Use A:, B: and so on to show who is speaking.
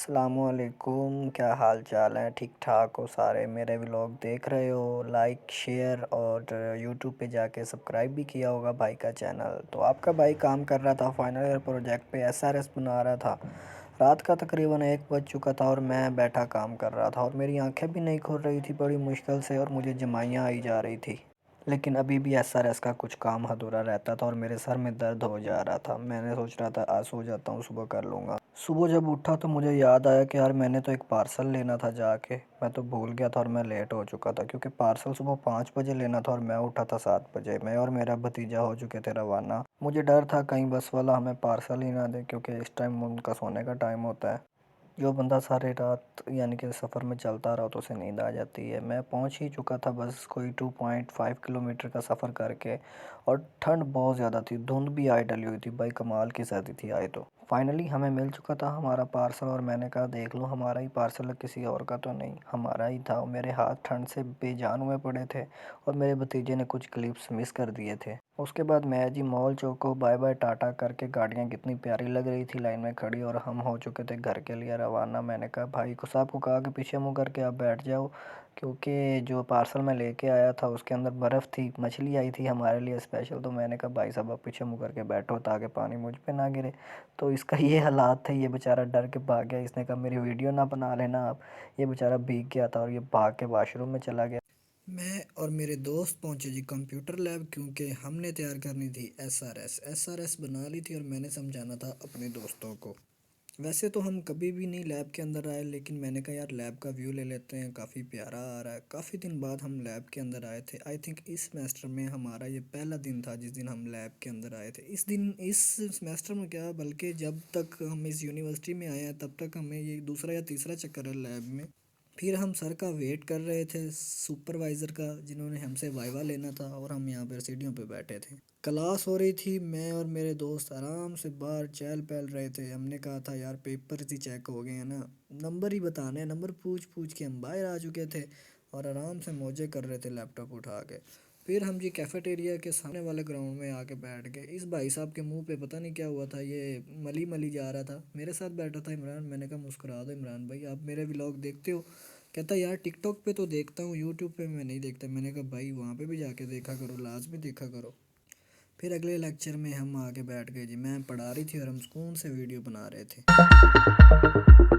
A: अस्सलामुअलैकुम, क्या हाल चाल है? ठीक ठाक हो सारे? मेरे व्लॉग देख रहे हो? लाइक शेयर और यूट्यूब पे जाके सब्सक्राइब भी किया होगा भाई का चैनल। तो आपका भाई काम कर रहा था फाइनल ईयर प्रोजेक्ट पे, एसआरएस बना रहा था। रात का तकरीबन 1 बज चुका था और मैं बैठा काम कर रहा था और मेरी आंखें भी नहीं खुल रही थी बड़ी मुश्किल से, और मुझे जमाइयाँ आई जा रही थी। लेकिन अभी भी एसआरएस का कुछ काम अधूरा रहता था और मेरे सर में दर्द हो जा रहा था। मैंने सोच रहा था आज सो जाता हूँ, सुबह कर लूँगा। सुबह जब उठा तो मुझे याद आया कि यार मैंने तो एक पार्सल लेना था जाके, मैं तो भूल गया था और मैं लेट हो चुका था क्योंकि पार्सल सुबह 5 बजे लेना था और मैं उठा था 7 बजे। मैं और मेरा भतीजा हो चुके थे रवाना। मुझे डर था कहीं बस वाला हमें पार्सल ही ना दे, क्योंकि इस टाइम उनका सोने का टाइम होता है। जो बंदा सारी रात यानी कि सफ़र में चलता रहा तो उसे नींद आ जाती है। मैं पहुंच ही चुका था बस कोई 2.5 किलोमीटर का सफ़र करके, और ठंड बहुत ज़्यादा थी, धुंध भी आई डली हुई थी भाई, कमाल की सर्दी थी आई तो। फाइनली हमें मिल चुका था हमारा पार्सल और मैंने कहा देख लो हमारा ही पार्सल है, किसी और का तो नहीं, हमारा ही था। और मेरे हाथ ठंड से बेजान हुए पड़े थे और मेरे भतीजे ने कुछ क्लिप्स मिस कर दिए थे। उसके बाद मैं जी मॉल चौक को बाय बाय टाटा करके, गाड़ियाँ कितनी प्यारी लग रही थी लाइन में खड़ी, और हम हो चुके थे घर के लिए रवाना। मैंने कहा भाई को साहब को कहा कि पीछे मुँह करके आप बैठ जाओ, क्योंकि जो पार्सल मैं लेके आया था उसके अंदर बर्फ़ थी, मछली आई थी हमारे लिए स्पेशल। तो मैंने कहा भाई साहब आप पीछे मुँह करके बैठो ताकि पानी मुझ पे ना गिरे। तो इसका ये हालात थे, ये बेचारा डर के भाग गया। इसने कहा मेरी वीडियो ना बना लेना आप। ये बेचारा भीग गया था और ये भाग के वाशरूम में चला गया। मैं और मेरे दोस्त पहुंचे जी कंप्यूटर लैब, क्योंकि हमने तैयार करनी थी एसआरएस बना ली थी और मैंने समझाना था अपने दोस्तों को। वैसे तो हम कभी भी नहीं लैब के अंदर आए, लेकिन मैंने कहा यार लैब का व्यू ले लेते हैं, काफ़ी प्यारा आ रहा है। काफ़ी दिन बाद हम लैब के अंदर आए थे। आई थिंक इस सेमेस्टर में हमारा ये पहला दिन था जिस दिन हम लैब के अंदर आए थे। इस सेमेस्टर में क्या, बल्कि जब तक हम इस यूनिवर्सिटी में आए हैं तब तक हमें ये दूसरा या तीसरा चक्कर है लैब में। फिर हम सर का वेट कर रहे थे, सुपरवाइज़र का, जिन्होंने हमसे वाइवा लेना था, और हम यहाँ पर सीढ़ियों पे बैठे थे। क्लास हो रही थी, मैं और मेरे दोस्त आराम से बाहर चहल पहल रहे थे। हमने कहा था यार पेपर ही चेक हो गए हैं ना, नंबर ही बताने हैं। नंबर पूछ पूछ के हम बाहर आ चुके थे और आराम से मौजे कर रहे थे लैपटॉप उठा के। फिर हम जी कैफेटेरिया के सामने वाले ग्राउंड में आके बैठ गए। इस भाई साहब के मुंह पे पता नहीं क्या हुआ था, ये मली मली जा रहा था। मेरे साथ बैठा था इमरान। मैंने कहा मुस्कुरा दो इमरान भाई, आप मेरे व्लॉग देखते हो? कहता यार टिकटॉक पे तो देखता हूँ, यूट्यूब पे मैं नहीं देखता। मैंने कहा भाई वहाँ पे भी जाके देखा करो, लाजमी देखा करो। फिर अगले लेक्चर में हम आके बैठ गए जी, मैम पढ़ा रही थी और हम सुकून से वीडियो बना रहे थे।